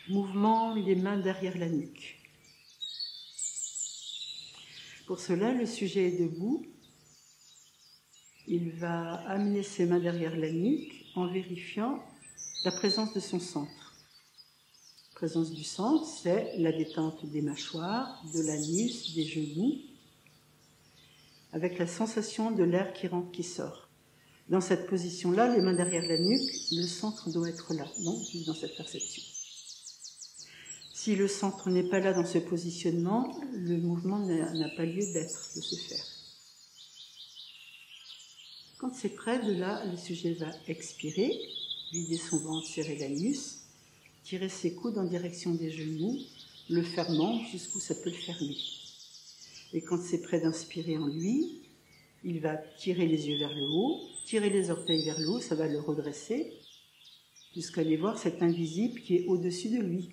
Mouvement, les mains derrière la nuque. Pour cela, le sujet est debout. Il va amener ses mains derrière la nuque en vérifiant la présence de son centre. La présence du centre, c'est la détente des mâchoires, de l'anus, des genoux, avec la sensation de l'air qui rentre, qui sort. Dans cette position-là, les mains derrière la nuque, le centre doit être là, donc dans cette perception. Si le centre n'est pas là dans ce positionnement, le mouvement n'a pas lieu d'être, de se faire. Quand c'est prêt, de là, le sujet va expirer, vider son ventre, serrer l'anus, tirer ses coudes en direction des genoux, le fermant jusqu'où ça peut le fermer. Et quand c'est prêt d'inspirer en lui, il va tirer les yeux vers le haut, tirer les orteils vers le haut, ça va le redresser, jusqu'à aller voir cet invisible qui est au-dessus de lui.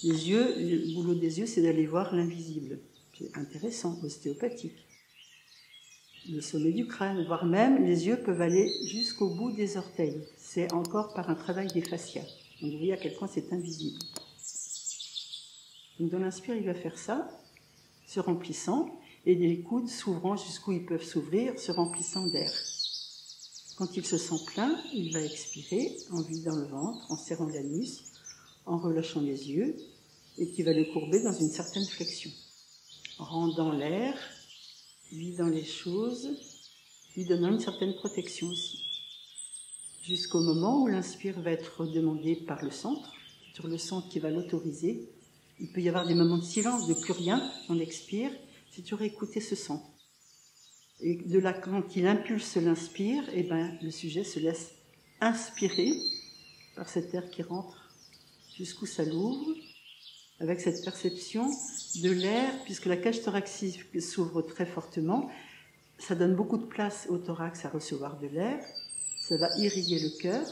Les yeux, le boulot des yeux, c'est d'aller voir l'invisible. C'est intéressant, ostéopathique. Le sommet du crâne, voire même, les yeux peuvent aller jusqu'au bout des orteils. C'est encore par un travail des fascias. Donc vous voyez à quel point c'est invisible. Donc dans l'inspire, il va faire ça, se remplissant, et les coudes s'ouvrant jusqu'où ils peuvent s'ouvrir, se remplissant d'air. Quand il se sent plein, il va expirer en vidant le ventre, en serrant l'anus, en relâchant les yeux, et qui va le courber dans une certaine flexion, rendant l'air, vidant les choses, lui donnant une certaine protection aussi. Jusqu'au moment où l'inspire va être demandé par le centre, sur le centre qui va l'autoriser. Il peut y avoir des moments de silence, de plus rien, on expire, c'est toujours écouter ce centre. Et de là, quand il impulse l'inspire, eh ben, le sujet se laisse inspirer par cet air qui rentre jusqu'où ça l'ouvre, avec cette perception de l'air, puisque la cage thoracique s'ouvre très fortement, ça donne beaucoup de place au thorax à recevoir de l'air, ça va irriguer le cœur,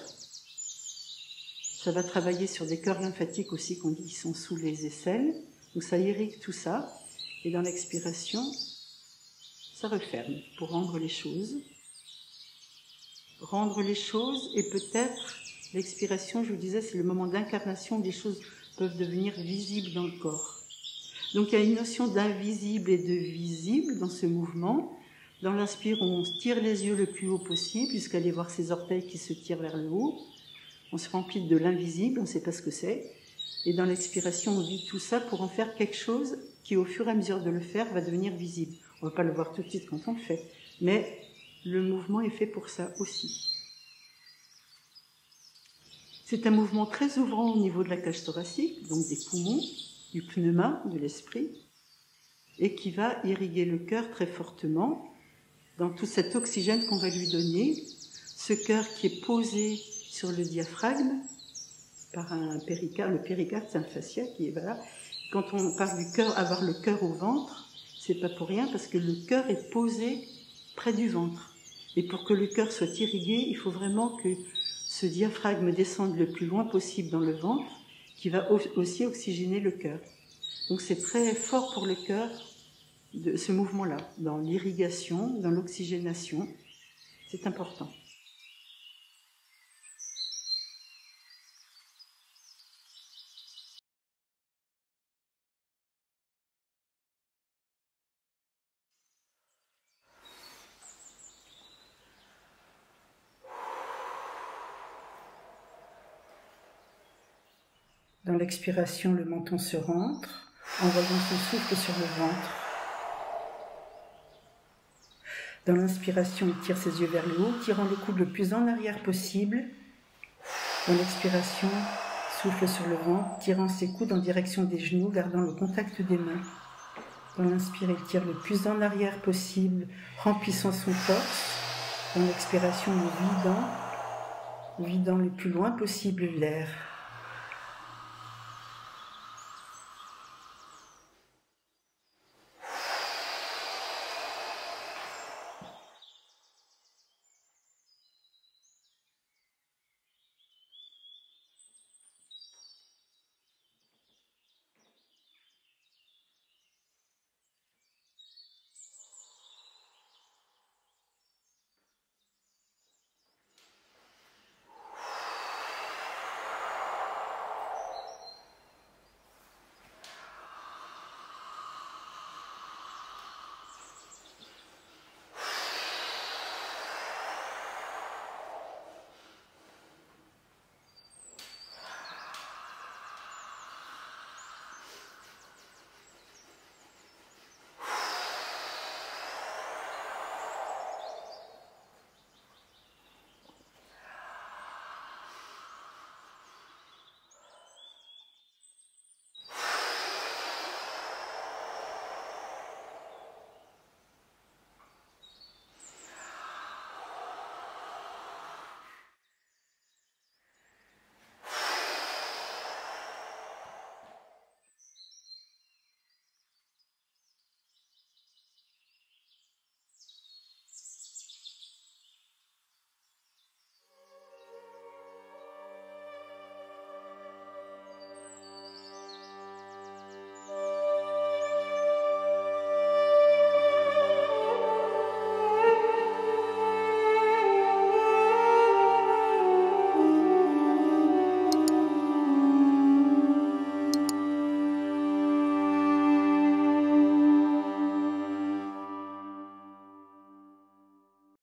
ça va travailler sur des cœurs lymphatiques aussi qu'on dit qui sont sous les aisselles, donc ça irrigue tout ça, et dans l'expiration, ça referme pour rendre les choses. Rendre les choses, et peut-être l'expiration, je vous disais, c'est le moment d'incarnation où les choses peuvent devenir visibles dans le corps. Donc il y a une notion d'invisible et de visible dans ce mouvement. Dans l'inspire, on tire les yeux le plus haut possible jusqu'à aller voir ses orteils qui se tirent vers le haut. On se remplit de l'invisible, on ne sait pas ce que c'est. Et dans l'expiration, on vit tout ça pour en faire quelque chose qui, au fur et à mesure de le faire, va devenir visible. On ne va pas le voir tout de suite quand on le fait, mais le mouvement est fait pour ça aussi. C'est un mouvement très ouvrant au niveau de la cage thoracique, donc des poumons, du pneuma, de l'esprit, et qui va irriguer le cœur très fortement dans tout cet oxygène qu'on va lui donner. Ce cœur qui est posé sur le diaphragme par un péricarde. Le péricarde, c'est un fascia qui est là. Quand on parle du cœur, avoir le cœur au ventre, c'est pas pour rien parce que le cœur est posé près du ventre. Et pour que le cœur soit irrigué, il faut vraiment que ce diaphragme descende le plus loin possible dans le ventre, qui va aussi oxygéner le cœur. Donc c'est très fort pour le cœur, de ce mouvement-là, dans l'irrigation, dans l'oxygénation. C'est important. Dans l'expiration, le menton se rentre, envoyant son souffle sur le ventre. Dans l'inspiration, il tire ses yeux vers le haut, tirant le coude le plus en arrière possible. Dans l'expiration, souffle sur le ventre, tirant ses coudes en direction des genoux, gardant le contact des mains. Dans l'inspire, il tire le plus en arrière possible, remplissant son torse. Dans l'expiration, le vidant le plus loin possible l'air.